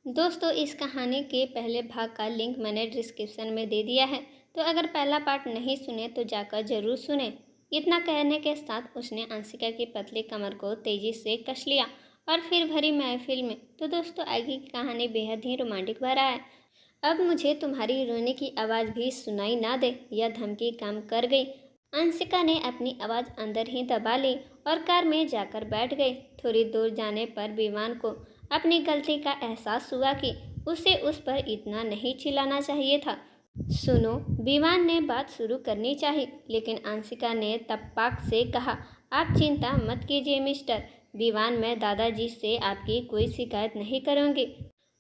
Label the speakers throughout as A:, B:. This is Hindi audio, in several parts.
A: दोस्तों, इस कहानी के पहले भाग का लिंक मैंने डिस्क्रिप्शन में दे दिया है, तो अगर पहला पार्ट नहीं सुने तो जाकर ज़रूर सुने। इतना कहने के साथ उसने अंशिका की पतली कमर को तेजी से कस लिया और फिर भरी महफिल में। तो दोस्तों, आगे की कहानी बेहद ही रोमांटिक भरा है। अब मुझे तुम्हारी रोने की आवाज़ भी सुनाई ना दे, यह धमकी काम कर गई। अंशिका ने अपनी आवाज़ अंदर ही दबा ली और कार में जाकर बैठ गई। थोड़ी दूर जाने पर विवान को अपनी गलती का एहसास हुआ कि उसे उस पर इतना नहीं चिल्लाना चाहिए था। सुनो, विवान ने बात शुरू करनी चाहिए, लेकिन अंशिका ने तपाक से कहा, आप चिंता मत कीजिए मिस्टर विवान, मैं दादाजी से आपकी कोई शिकायत नहीं करूँगी।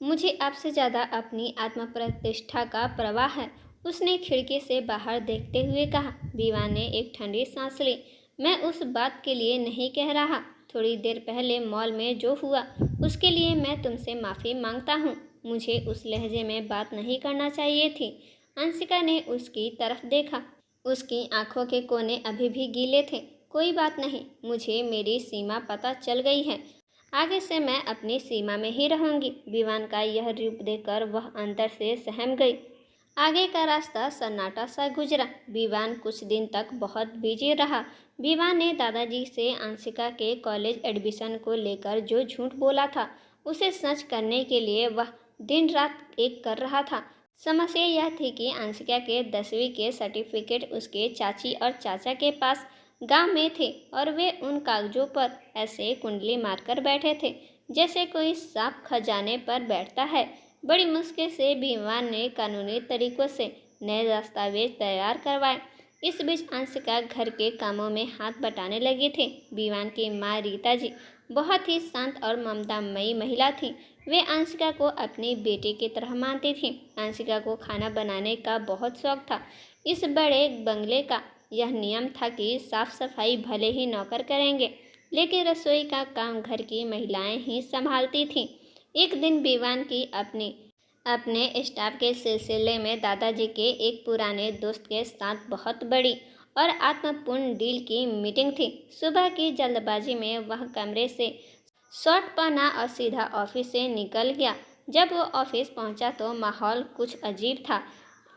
A: मुझे आपसे ज़्यादा अपनी आत्मप्रतिष्ठा का प्रवाह है। उसने खिड़की से बाहर देखते हुए कहा। विवान ने एक ठंडी सांस ली। मैं उस बात के लिए नहीं कह रहा। थोड़ी देर पहले मॉल में जो हुआ उसके लिए मैं तुमसे माफ़ी मांगता हूँ। मुझे उस लहजे में बात नहीं करना चाहिए थी। अंशिका ने उसकी तरफ देखा। उसकी आंखों के कोने अभी भी गीले थे। कोई बात नहीं, मुझे मेरी सीमा पता चल गई है। आगे से मैं अपनी सीमा में ही रहूंगी। विवान का यह रूप देखकर वह अंदर से सहम गई। आगे का रास्ता सन्नाटा सा गुजरा। विवान कुछ दिन तक बहुत बिजी रहा। विवान ने दादाजी से अंशिका के कॉलेज एडमिशन को लेकर जो झूठ बोला था, उसे सच करने के लिए वह दिन रात एक कर रहा था। समस्या यह थी कि अंशिका के 10वीं के सर्टिफिकेट उसके चाची और चाचा के पास गांव में थे और वे उन कागजों पर ऐसे कुंडली मारकर बैठे थे जैसे कोई सांप खजाने पर बैठता है। बड़ी मुश्किल से विवान ने कानूनी तरीकों से नए दस्तावेज तैयार करवाए। इस बीच अंशिका घर के कामों में हाथ बटाने लगी थी। विवान की माँ रीता जी बहुत ही शांत और ममतामयी महिला थी। वे अंशिका को अपनी बेटी की तरह मानती थी। अंशिका को खाना बनाने का बहुत शौक था। इस बड़े बंगले का यह नियम था कि साफ सफाई भले ही नौकर करेंगे, लेकिन रसोई का काम घर की महिलाएं ही संभालती थीं। एक दिन विवान की अपने स्टाफ के सिलसिले में दादाजी के एक पुराने दोस्त के साथ बहुत बड़ी और आत्मपूर्ण डील की मीटिंग थी। सुबह की जल्दबाजी में वह कमरे से शर्ट पहना और सीधा ऑफिस से निकल गया। जब वो ऑफिस पहुंचा तो माहौल कुछ अजीब था।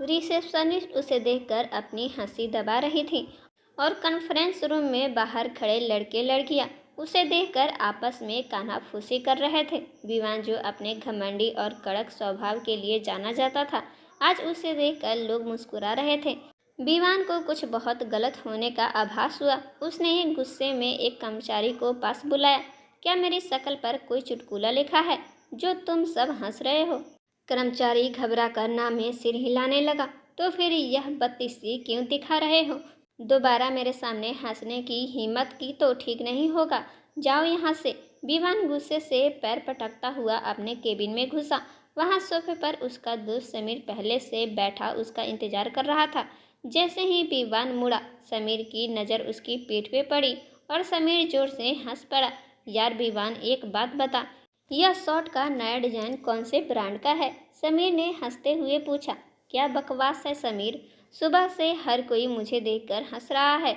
A: रिसेप्शनिस्ट उसे देखकर अपनी हंसी दबा रही थी और कॉन्फ्रेंस रूम में बाहर खड़े लड़के लड़कियां उसे देखकर आपस में कानाफूसी कर रहे थे। विवान, जो अपने घमंडी और कड़क स्वभाव के लिए जाना जाता था, आज उसे देखकर लोग मुस्कुरा रहे थे। विवान को कुछ बहुत गलत होने का आभास हुआ। उसने एक गुस्से में एक कर्मचारी को पास बुलाया। क्या मेरी शक्ल पर कोई चुटकुला लिखा है जो तुम सब हंस रहे हो? कर्मचारी घबरा कर नाम में सिर हिलाने लगा। तो फिर यह बत्तीसी क्यों दिखा रहे हो? दोबारा मेरे सामने हंसने की हिम्मत की तो ठीक नहीं होगा। जाओ यहाँ से। विवान गुस्से से पैर पटकता हुआ अपने केबिन में घुसा। वहाँ सोफे पर उसका दोस्त समीर पहले से बैठा उसका इंतजार कर रहा था। जैसे ही विवान मुड़ा, समीर की नज़र उसकी पीठ पे पड़ी और समीर जोर से हंस पड़ा। यार विवान, एक बात बता, यह शर्ट का नया डिजाइन कौन से ब्रांड का है? समीर ने हंसते हुए पूछा। क्या बकवास है समीर, सुबह से हर कोई मुझे देखकर हंस रहा है।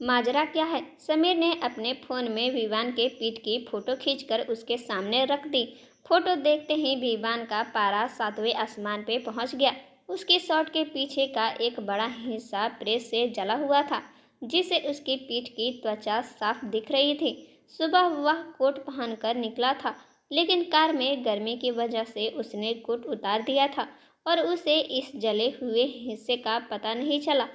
A: माजरा क्या है? समीर ने अपने फ़ोन में विवान के पीठ की फ़ोटो खींचकर उसके सामने रख दी। फ़ोटो देखते ही विवान का पारा 7वें आसमान पे पहुंच गया। उसकी शर्ट के पीछे का एक बड़ा हिस्सा प्रेस से जला हुआ था, जिससे उसकी पीठ की त्वचा साफ दिख रही थी। सुबह वह कोट पहनकर निकला था, लेकिन कार में गर्मी की वजह से उसने कोट उतार दिया था और उसे इस जले हुए हिस्से का पता नहीं चला।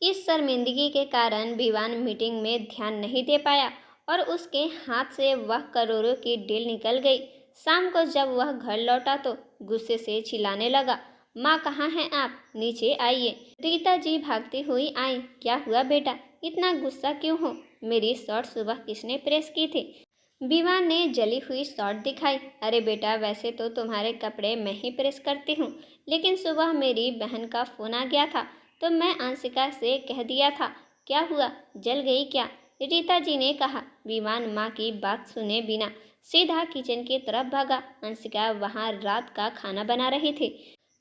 A: इस शर्मिंदगी के कारण विवान मीटिंग में ध्यान नहीं दे पाया और उसके हाथ से वह करोड़ों की डील निकल गई। शाम को जब वह घर लौटा तो गुस्से से चिल्लाने लगा, माँ कहाँ हैं आप? नीचे आइए। रीता जी भागती हुई आई। क्या हुआ बेटा, इतना गुस्सा क्यों हो? मेरी शर्ट सुबह किसने प्रेस की थी? विवान ने जली हुई शर्ट दिखाई। अरे बेटा, वैसे तो तुम्हारे कपड़े मैं ही प्रेस करती हूँ, लेकिन सुबह मेरी बहन का फ़ोन आ गया था तो मैं अंशिका से कह दिया था। क्या हुआ, जल गई क्या? रीता जी ने कहा। विवान माँ की बात सुने बिना सीधा किचन की तरफ भागा। अंशिका वहाँ रात का खाना बना रही थी।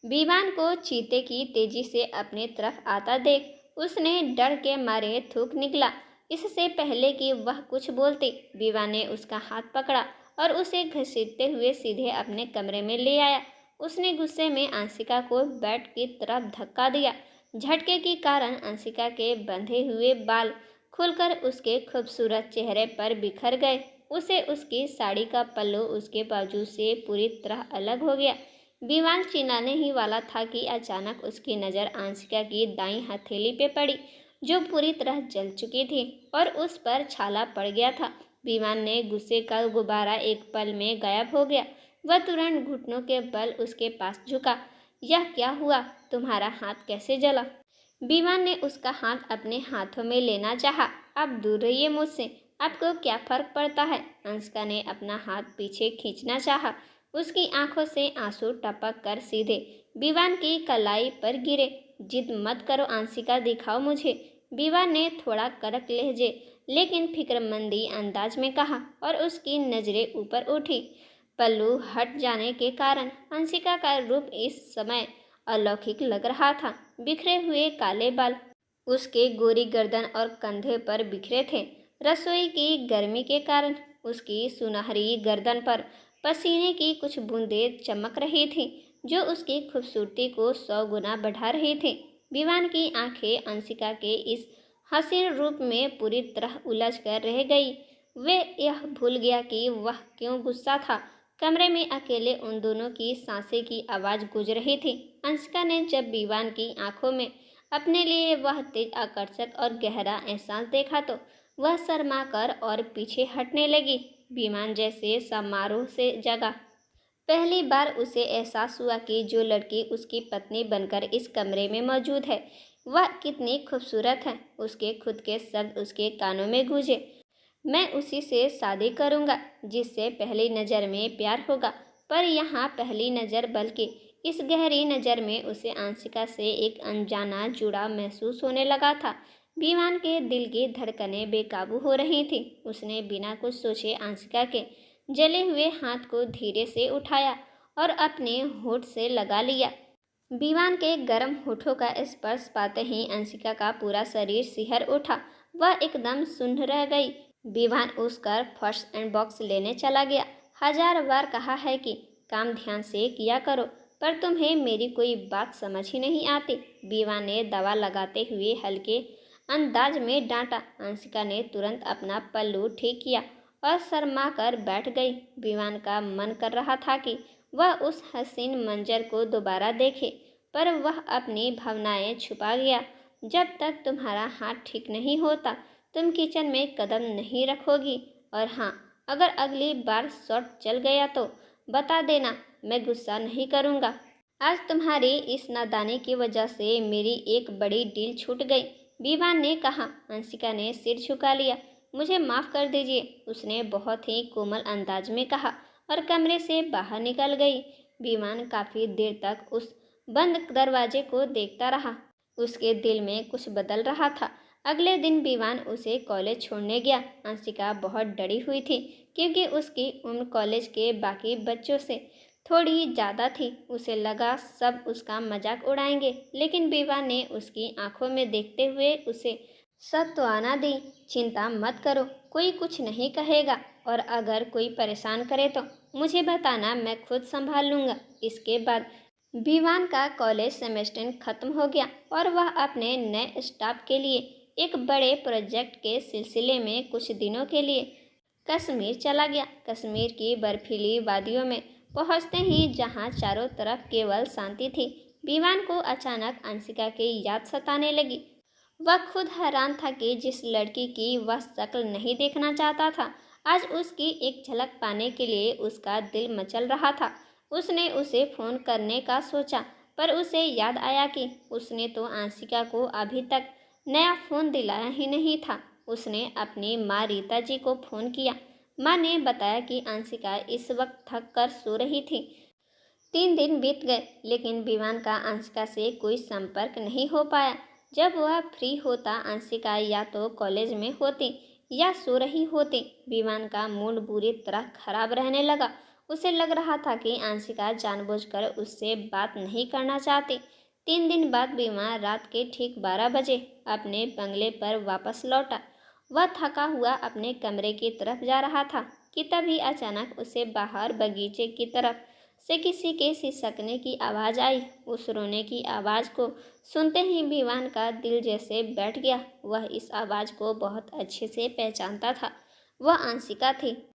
A: विवान को चीते की तेजी से अपनी तरफ आता देख उसने डर के मारे थूक निकला। इससे पहले कि वह कुछ बोलती, विवान ने उसका हाथ पकड़ा और उसे घसीटते हुए सीधे अपने कमरे में ले आया। उसने गुस्से में अंशिका को बेड की तरफ धक्का दिया। झटके के कारण अंशिका के बंधे हुए बाल खुलकर उसके खूबसूरत चेहरे पर बिखर गए। उसे उसकी साड़ी का पल्लू उसके बाजू से पूरी तरह अलग हो गया। विवान चिल्लाने ही वाला था कि अचानक उसकी नज़र अंशिका की दाईं हथेली पे पड़ी, जो पूरी तरह जल चुकी थी और उस पर छाला पड़ गया था। विवान ने गुस्से का गुब्बारा एक पल में गायब हो गया। वह तुरंत घुटनों के बल उसके पास झुका। यह क्या हुआ? तुम्हारा हाथ कैसे जला? विवान ने उसका हाथ अपने हाथों में लेना चाहा। आप दूर रहिए मुझसे, आपको क्या फर्क पड़ता है? अंशिका ने अपना हाथ पीछे खींचना चाहा। उसकी आंखों से आंसू टपक कर सीधे विवान की कलाई पर गिरे। जिद मत करो अंशिका, दिखाओ मुझे, विवान ने थोड़ा कड़क लहजे लेकिन फिक्रमंदी अंदाज में कहा और उसकी नजरें ऊपर उठी। पल्लू हट जाने के कारण अंशिका का रूप इस समय अलौकिक लग रहा था। बिखरे हुए काले बाल उसके गोरी गर्दन और कंधे पर बिखरे थे। रसोई की गर्मी के कारण उसकी सुनहरी गर्दन पर पसीने की कुछ बूंदें चमक रही थी, जो उसकी खूबसूरती को 100 गुना बढ़ा रही थी। विवान की आंखें अंशिका के इस हसीन रूप में पूरी तरह उलझ कर रह गई। वे यह भूल गया कि वह क्यों गुस्सा था। कमरे में अकेले उन दोनों की सांसें की आवाज़ गूंज रही थी। अंशिका ने जब विवान की आंखों में अपने लिए वह तेज, आकर्षक और गहरा एहसास देखा तो वह शर्मा कर और पीछे हटने लगी। विमान जैसे समारोह से जगा। पहली बार उसे एहसास हुआ कि जो लड़की उसकी पत्नी बनकर इस कमरे में मौजूद है, वह कितनी खूबसूरत है। उसके खुद के शब्द उसके कानों में गूंजे। मैं उसी से शादी करूंगा जिससे पहली नज़र में प्यार होगा। पर यहाँ पहली नज़र बल्कि इस गहरी नज़र में उसे अंशिका से एक अनजाना जुड़ाव महसूस होने लगा था। विमान के दिल की धड़कनें बेकाबू हो रही थी। उसने बिना कुछ सोचे अंशिका के जले हुए हाथ को धीरे से उठाया और अपने होठ से लगा लिया। विवान के गर्म होठों का स्पर्श पाते ही अंशिका का पूरा शरीर सिहर उठा। वह एकदम सुन्न रह गई। विवान उसका फर्स्ट एड बॉक्स लेने चला गया। 1000 बार कहा है कि काम ध्यान से किया करो, पर तुम्हें मेरी कोई बात समझ ही नहीं आती, विवान ने दवा लगाते हुए हल्के अंदाज में डांटा। अंशिका ने तुरंत अपना पल्लू ठीक किया और शर्मा कर बैठ गई। विवान का मन कर रहा था कि वह उस हसीन मंजर को दोबारा देखे, पर वह अपनी भावनाएं छुपा गया। जब तक तुम्हारा हाथ ठीक नहीं होता, तुम किचन में कदम नहीं रखोगी। और हाँ, अगर अगली बार शॉट चल गया तो बता देना, मैं गुस्सा नहीं करूँगा। आज तुम्हारी इस नादानी की वजह से मेरी एक बड़ी डील छूट गई, विवान ने कहा। अंशिका ने सिर झुका लिया। मुझे माफ़ कर दीजिए, उसने बहुत ही कोमल अंदाज में कहा और कमरे से बाहर निकल गई। विवान काफ़ी देर तक उस बंद दरवाजे को देखता रहा। उसके दिल में कुछ बदल रहा था। अगले दिन विवान उसे कॉलेज छोड़ने गया। अंशिका बहुत डरी हुई थी क्योंकि उसकी उम्र कॉलेज के बाकी बच्चों से थोड़ी ज़्यादा थी। उसे लगा सब उसका मजाक उड़ाएंगे, लेकिन विवान ने उसकी आंखों में देखते हुए उसे सांत्वना दी। चिंता मत करो, कोई कुछ नहीं कहेगा, और अगर कोई परेशान करे तो मुझे बताना, मैं खुद संभाल लूँगा। इसके बाद विवान का कॉलेज सेमेस्टर खत्म हो गया और वह अपने नए स्टाफ के लिए एक बड़े प्रोजेक्ट के सिलसिले में कुछ दिनों के लिए कश्मीर चला गया। कश्मीर की बर्फीली वादियों में पहुंचते ही जहां चारों तरफ केवल शांति थी, विवान को अचानक अंशिका की याद सताने लगी। वह खुद हैरान था कि जिस लड़की की वह शक्ल नहीं देखना चाहता था, आज उसकी एक झलक पाने के लिए उसका दिल मचल रहा था। उसने उसे फ़ोन करने का सोचा, पर उसे याद आया कि उसने तो अंशिका को अभी तक नया फ़ोन दिलाया ही नहीं था। उसने अपनी माँ रीता जी को फ़ोन किया। माँ ने बताया कि अंशिका इस वक्त थक कर सो रही थी। 3 दिन बीत गए, लेकिन विवान का अंशिका से कोई संपर्क नहीं हो पाया। जब वह फ्री होता, अंशिका या तो कॉलेज में होती या सो रही होती। विवान का मूड बुरी तरह खराब रहने लगा। उसे लग रहा था कि अंशिका जानबूझकर उससे बात नहीं करना चाहती। 3 दिन बाद विवान रात के ठीक 12 बजे अपने बंगले पर वापस लौटा। वह थका हुआ अपने कमरे की तरफ जा रहा था कि तभी अचानक उसे बाहर बगीचे की तरफ से किसी के सिसकने की आवाज़ आई। उस रोने की आवाज़ को सुनते ही विवान का दिल जैसे बैठ गया। वह इस आवाज़ को बहुत अच्छे से पहचानता था। वह आंशिका थी,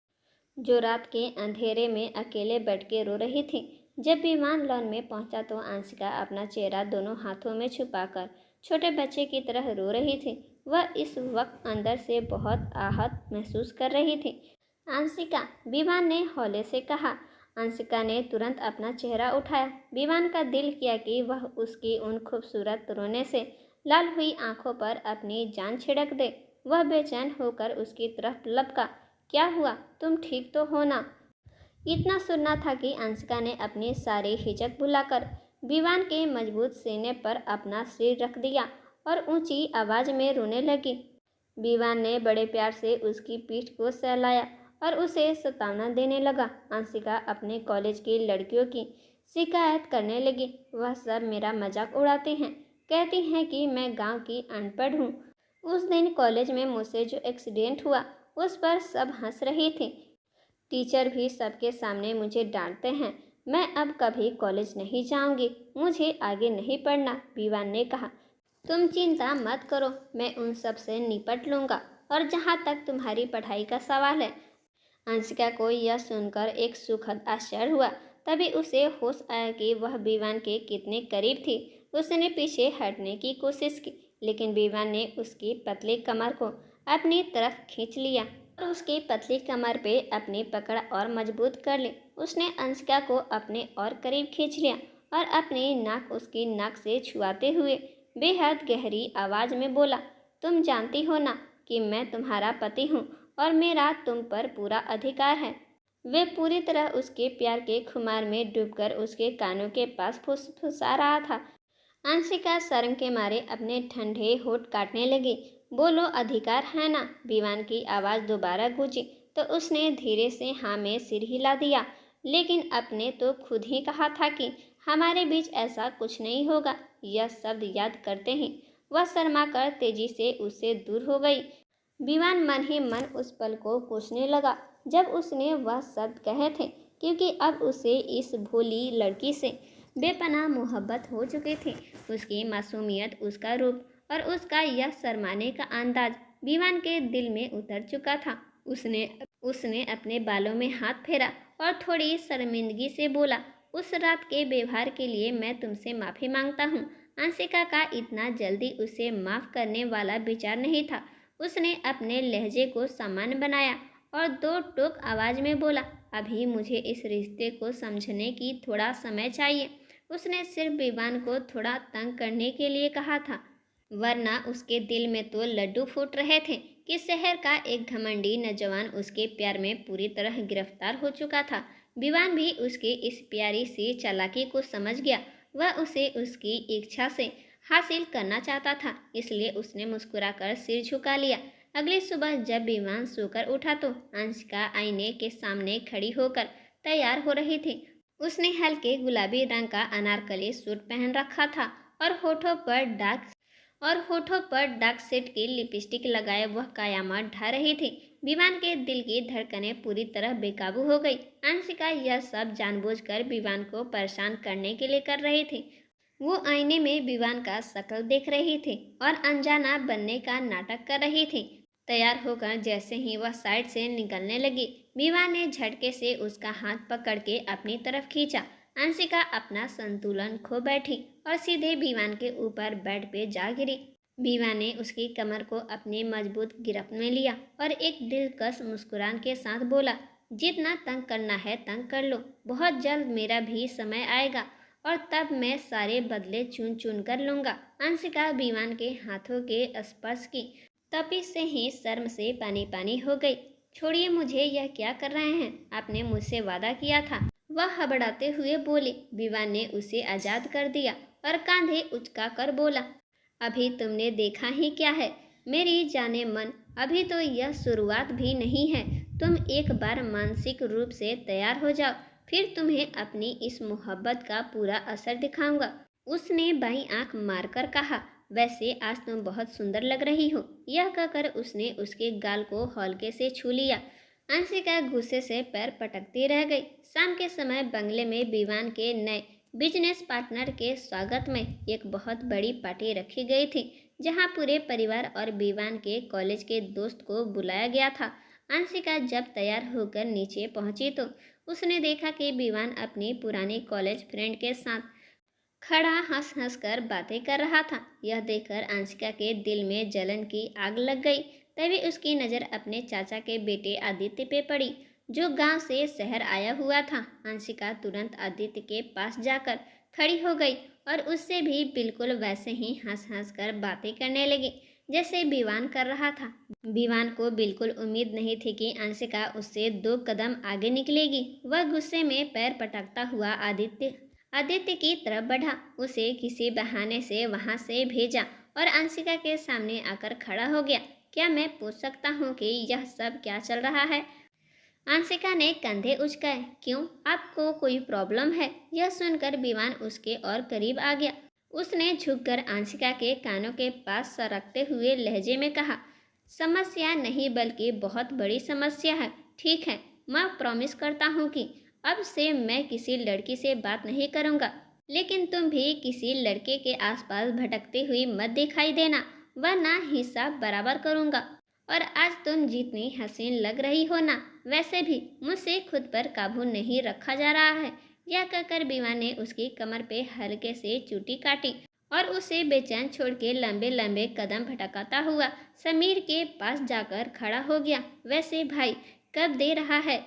A: जो रात के अंधेरे में अकेले बैठ के रो रही थी। जब विमान लॉन में पहुंचा तो आंशिका अपना चेहरा दोनों हाथों में छुपाकर छोटे बच्चे की तरह रो रही थी। वह इस वक्त अंदर से बहुत आहत महसूस कर रही थी। आंशिका, विवान ने हौले से कहा। आंशिका ने तुरंत अपना चेहरा उठाया। विवान का दिल किया कि वह उसकी उन खूबसूरत रोने से लाल हुई आंखों पर अपनी जान छिड़क दे। वह बेचैन होकर उसकी तरफ लपका। क्या हुआ? तुम ठीक तो हो ना? इतना सुनना था कि आंशिका ने अपनी सारी हिचक भुलाकर विवान के मजबूत सीने पर अपना सिर रख दिया और ऊंची आवाज में रोने लगी। विवान ने बड़े प्यार से उसकी पीठ को सहलाया और उसे सांत्वना देने लगा। आंशिका अपने कॉलेज की लड़कियों की शिकायत करने लगी। वह सब मेरा मजाक उड़ाते हैं, कहती हैं कि मैं गांव की अनपढ़ हूँ। उस दिन कॉलेज में मुझसे जो एक्सीडेंट हुआ उस पर सब हंस रही थी। टीचर भी सबके सामने मुझे डांटते हैं। मैं अब कभी कॉलेज नहीं जाऊंगी। मुझे आगे नहीं पढ़ना। विवान ने कहा, तुम चिंता मत करो, मैं उन सब से निपट लूँगा। और जहाँ तक तुम्हारी पढ़ाई का सवाल है। अंशिका को यह सुनकर एक सुखद आश्चर्य हुआ। तभी उसे होश आया कि वह विवान के कितने करीब थी। उसने पीछे हटने की कोशिश की, लेकिन विवान ने उसकी पतली कमर को अपनी तरफ खींच लिया और उसकी पतली कमर पे अपनी पकड़ और मजबूत कर ली। उसने अंशिका को अपने और करीब खींच लिया और अपनी नाक उसकी नाक से छुआते हुए बेहद गहरी आवाज में बोला, तुम जानती हो ना कि मैं तुम्हारा पति हूँ और मेरा तुम पर पूरा अधिकार है। वे पूरी तरह उसके प्यार के खुमार में डूबकर उसके कानों के पास फुसफुसा रहा था। अंशिका शर्म के मारे अपने ठंडे होठ काटने लगी। बोलो, अधिकार है ना? विवान की आवाज़ दोबारा गूंजी तो उसने धीरे से हाँ में सिर हिला दिया। लेकिन अपने तो खुद ही कहा था कि हमारे बीच ऐसा कुछ नहीं होगा। यह शब्द याद करते ही वह शर्माकर तेजी से उससे दूर हो गई। विवान मन ही मन उस पल को कोसने लगा जब उसने वह शब्द कहे थे, क्योंकि अब उसे इस भोली लड़की से बेपनाह मोहब्बत हो चुकी थी। उसकी मासूमियत, उसका रूप और उसका यह शर्माने का अंदाज विवान के दिल में उतर चुका था। उसने अपने बालों में हाथ फेरा और थोड़ी शर्मिंदगी से बोला, उस रात के व्यवहार के लिए मैं तुमसे माफ़ी मांगता हूँ। अंशिका का इतना जल्दी उसे माफ़ करने वाला विचार नहीं था। उसने अपने लहजे को सामान्य बनाया और दो टोक आवाज़ में बोला, अभी मुझे इस रिश्ते को समझने की थोड़ा समय चाहिए। उसने सिर्फ विवान को थोड़ा तंग करने के लिए कहा था, वरना उसके दिल में तो लड्डू फूट रहे थे कि शहर का एक घमंडी नौजवान उसके प्यार में पूरी तरह गिरफ्तार हो चुका था। विवान भी उसकी इस प्यारी सी चालाकी को समझ गया। वह उसे उसकी इच्छा से हासिल करना चाहता था, इसलिए उसने मुस्कुराकर सिर झुका लिया। अगली सुबह जब विवान सोकर उठा तो अंशिका आईने के सामने खड़ी होकर तैयार हो रही थी। उसने हल्के गुलाबी रंग का अनारकली सूट पहन रखा था और होठों पर डार्क शेड की लिपस्टिक लगाए वह कयामत ढा रही थी। विवान के दिल की धड़कनें पूरी तरह बेकाबू हो गई। अंशिका यह सब जानबूझकर विवान को परेशान करने के लिए कर रही थी। वो आईने में विवान का शक्ल देख रही थी और अनजाना बनने का नाटक कर रही थी। तैयार होकर जैसे ही वह साइड से निकलने लगी, विवान ने झटके से उसका हाथ पकड़ के अपनी तरफ खींचा। अंशिका अपना संतुलन खो बैठी और सीधे विवान के ऊपर बेड पे जा गिरी। विवान ने उसकी कमर को अपनी मजबूत गिरफ्त में लिया और एक दिलकश मुस्कुराहट के साथ बोला, जितना तंग करना है तंग कर लो। बहुत जल्द मेरा भी समय आएगा और तब मैं सारे बदले चुन चुन कर लूँगा। अंशिका विवान के हाथों के स्पर्श की तपिश से ही शर्म से पानी पानी हो गई। छोड़िए मुझे, यह क्या कर रहे हैं? आपने मुझसे वादा किया था, वह हबड़ाते हुए बोली। विवान ने उसे आज़ाद कर दिया और कांधे उचका कर बोला, अभी तुमने देखा ही क्या है मेरी जाने मन, अभी तो यह शुरुआत भी नहीं है। तुम एक बार मानसिक रूप से तैयार हो जाओ, फिर तुम्हें अपनी इस मोहब्बत का पूरा असर दिखाऊंगा। उसने बाईं आंख मारकर कहा, वैसे आज तुम बहुत सुंदर लग रही हो। यह कहकर उसने उसके गाल को हल्के से छू लिया। अंशिका गुस्से से पैर पटकती रह गई। शाम के समय बंगले में विवान के नए बिजनेस पार्टनर के स्वागत में एक बहुत बड़ी पार्टी रखी गई थी, जहां पूरे परिवार और विवान के कॉलेज के दोस्त को बुलाया गया था। अंशिका जब तैयार होकर नीचे पहुंची तो उसने देखा कि विवान अपनी पुरानी कॉलेज फ्रेंड के साथ खड़ा हंस हंस कर बातें कर रहा था। यह देखकर अंशिका के दिल में जलन की आग लग गई। तभी उसकी नज़र अपने चाचा के बेटे आदित्य पे पड़ी, जो गांव से शहर आया हुआ था। अंशिका तुरंत आदित्य के पास जाकर खड़ी हो गई और उससे भी बिल्कुल वैसे ही हंस हंस कर बातें करने लगी जैसे विवान कर रहा था। विवान को बिल्कुल उम्मीद नहीं थी कि अंशिका उससे 2 कदम आगे निकलेगी। वह गुस्से में पैर पटकता हुआ आदित्य की तरफ बढ़ा, उसे किसी बहाने से वहां से भेजा और अंशिका के सामने आकर खड़ा हो गया। क्या मैं पूछ सकता हूँ कि यह सब क्या चल रहा है? अंशिका ने कंधे उचकाए। क्यों, आपको कोई प्रॉब्लम है? यह सुनकर विवान उसके और करीब आ गया। उसने झुककर अंशिका के कानों के पास सरकते हुए लहजे में कहा, समस्या नहीं बल्कि बहुत बड़ी समस्या है। ठीक है, मैं प्रॉमिस करता हूँ कि अब से मैं किसी लड़की से बात नहीं करूँगा, लेकिन तुम भी किसी लड़के के आसपास भटकती हुई मत दिखाई देना, वरना हिसाब बराबर करूँगा। और आज तुम जितनी हसीन लग रही हो ना, वैसे भी मुझसे खुद पर काबू नहीं रखा जा रहा है। यह कहकर विवान ने उसकी कमर पे हल्के से चूटी काटी और उसे बेचैन छोड़ के लंबे लंबे कदम भटकाता हुआ समीर के पास जाकर खड़ा हो गया। वैसे भाई, कब दे रहा है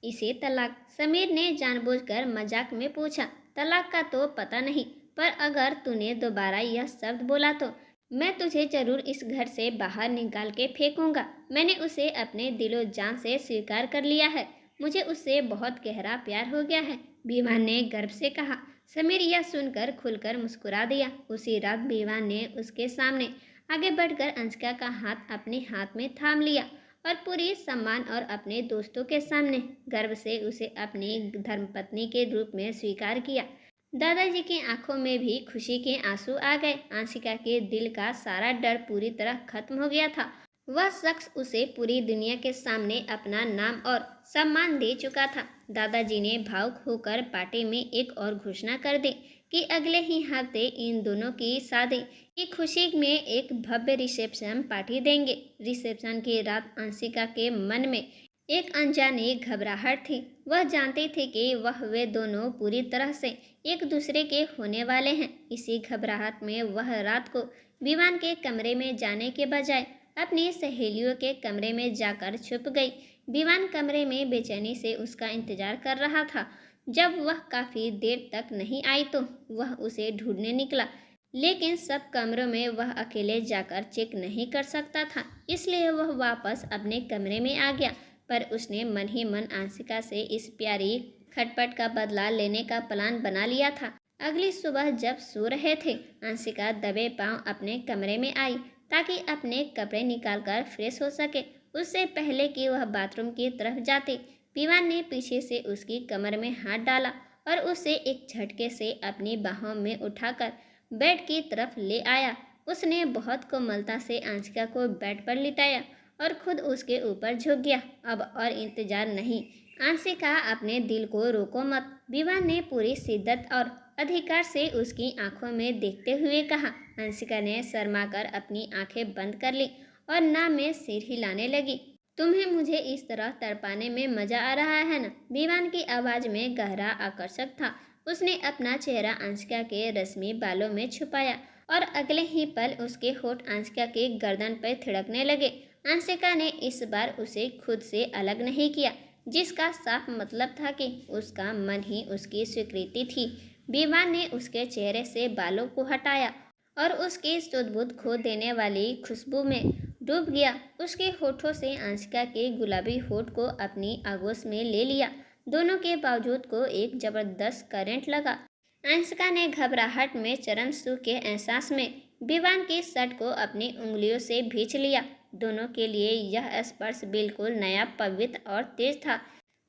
A: इसे तलाक? समीर ने जानबूझकर मजाक में पूछा। तलाक का तो पता नहीं, पर अगर तूने दोबारा यह शब्द बोला तो मैं तुझे जरूर इस घर से बाहर निकाल के फेंकूंगा। मैंने उसे अपने दिलो जान से स्वीकार कर लिया है। मुझे उससे बहुत गहरा प्यार हो गया है, विवान ने गर्व से कहा। समीर यह सुनकर खुलकर मुस्कुरा दिया। उसी रात विवान ने उसके सामने आगे बढ़कर अंशिका का हाथ अपने हाथ में थाम लिया और पूरी सम्मान और अपने दोस्तों के सामने गर्व से उसे अपनी धर्मपत्नी के रूप में स्वीकार किया। दादाजी की आंखों में भी खुशी के आंसू आ गए। अंशिका के दिल का सारा डर पूरी तरह खत्म हो गया था। वह शख्स उसे पूरी दुनिया के सामने अपना नाम और सम्मान दे चुका था। दादाजी ने भावुक होकर पार्टी में एक और घोषणा कर दी कि अगले ही हफ्ते इन दोनों की शादी की खुशी में एक भव्य रिसेप्शन पार्टी देंगे। रिसेप्शन की रात अंशिका के मन में एक अनजानी घबराहट थी। वह जानती थी कि वे दोनों पूरी तरह से एक दूसरे के होने वाले हैं। इसी घबराहट में वह रात को विवान के कमरे में जाने के बजाय अपनी सहेलियों के कमरे में जाकर छुप गई। विवान कमरे में बेचैनी से उसका इंतजार कर रहा था। जब वह काफी देर तक नहीं आई तो वह उसे ढूंढने निकला, लेकिन सब कमरों में वह अकेले जाकर चेक नहीं कर सकता था, इसलिए वह वापस अपने कमरे में आ गया। पर उसने मन ही मन अंशिका से इस प्यारी खटपट का बदला लेने का प्लान बना लिया था। अगली सुबह जब सो रहे थे, अंशिका दबे पांव अपने कमरे में आई ताकि अपने कपड़े निकालकर फ्रेश हो सके। उससे पहले कि वह बाथरूम की तरफ जाती, विवान ने पीछे से उसकी कमर में हाथ डाला और उसे एक झटके से अपनी बाहों में उठाकर बेड की तरफ ले आया। उसने बहुत कोमलता से अंशिका को बेड पर लिटाया और खुद उसके ऊपर झुक गया। अब और इंतजार नहीं, अंशिका अपने दिल को रोको मत, विवान ने पूरी शिद्दत और अधिकार से उसकी आंखों में देखते हुए कहा। अंशिका ने शर्माकर अपनी आंखें बंद कर ली और ना में सिर हिलाने लगी। तुम्हें मुझे इस तरह तड़पाने में मजा आ रहा है ना? विवान की आवाज में गहरा आकर्षक था। उसने अपना चेहरा अंशिका के रश्मि बालों में छुपाया और अगले ही पल उसके होठ अंशिका के गर्दन पर थिड़कने लगे। अंशिका ने इस बार उसे खुद से अलग नहीं किया, जिसका साफ मतलब था कि उसका मन ही उसकी स्वीकृति थी। विवान ने उसके चेहरे से बालों को हटाया और उसकी सुध-बुध खो देने वाली खुशबू में डूब गया। उसके होठों से अंशिका के गुलाबी होठ को अपनी आगोश में ले लिया। दोनों के बावजूद को एक जबरदस्त करंट लगा। अंशिका ने घबराहट में चरम सुख के एहसास में विवान की शर्ट को अपनी उंगलियों से भींच लिया। दोनों के लिए यह स्पर्श बिल्कुल नया, पवित्र और तेज था।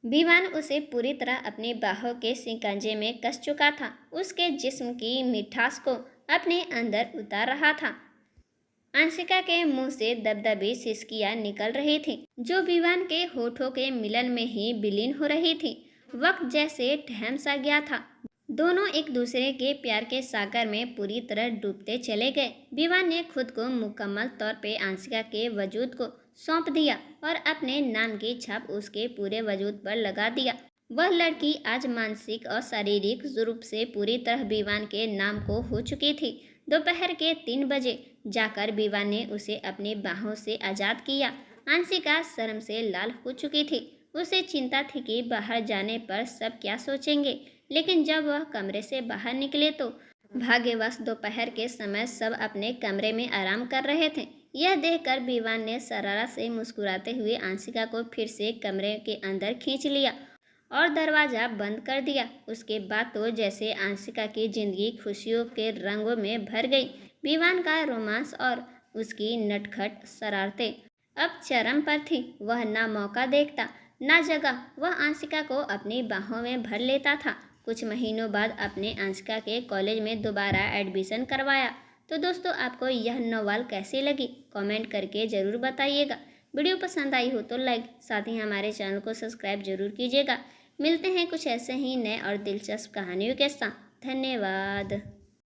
A: विवान उसे पूरी तरह अपनी बाहों के शिकंजे में कस चुका था, उसके जिस्म की मिठास को अपने अंदर उतार रहा था। अंशिका के मुंह से दबदबी सिसकियां निकल रही थी, जो विवान के होठों के मिलन में ही विलीन हो रही थी। वक्त जैसे ठहम सा गया था। दोनों एक दूसरे के प्यार के सागर में पूरी तरह डूबते चले गए। विवान ने खुद को मुकम्मल तौर पे अंशिका के वजूद को सौंप दिया और अपने नाम की छाप उसके पूरे वजूद पर लगा दिया। वह लड़की आज मानसिक और शारीरिक रूप से पूरी तरह विवान के नाम को हो चुकी थी। दोपहर के 3 बजे जाकर विवान ने उसे अपनी बाहों से आज़ाद किया। अंशिका शर्म से लाल हो चुकी थी। उसे चिंता थी कि बाहर जाने पर सब क्या सोचेंगे, लेकिन जब वह कमरे से बाहर निकले तो भाग्यवश दोपहर के समय सब अपने कमरे में आराम कर रहे थे। यह देखकर विवान ने शरारत से मुस्कुराते हुए अंशिका को फिर से कमरे के अंदर खींच लिया और दरवाज़ा बंद कर दिया। उसके बाद तो जैसे अंशिका की जिंदगी खुशियों के रंगों में भर गई। विवान का रोमांस और उसकी नटखट शरारतें अब चरम पर थी। वह ना मौका देखता ना जगह, वह अंशिका को अपनी बाहों में भर लेता था। कुछ महीनों बाद अपने अंशिका के कॉलेज में दोबारा एडमिशन करवाया। तो दोस्तों, आपको यह नॉवल कैसी लगी कमेंट करके ज़रूर बताइएगा। वीडियो पसंद आई हो तो लाइक, साथ ही हमारे चैनल को सब्सक्राइब जरूर कीजिएगा। मिलते हैं कुछ ऐसे ही नए और दिलचस्प कहानियों के साथ। धन्यवाद।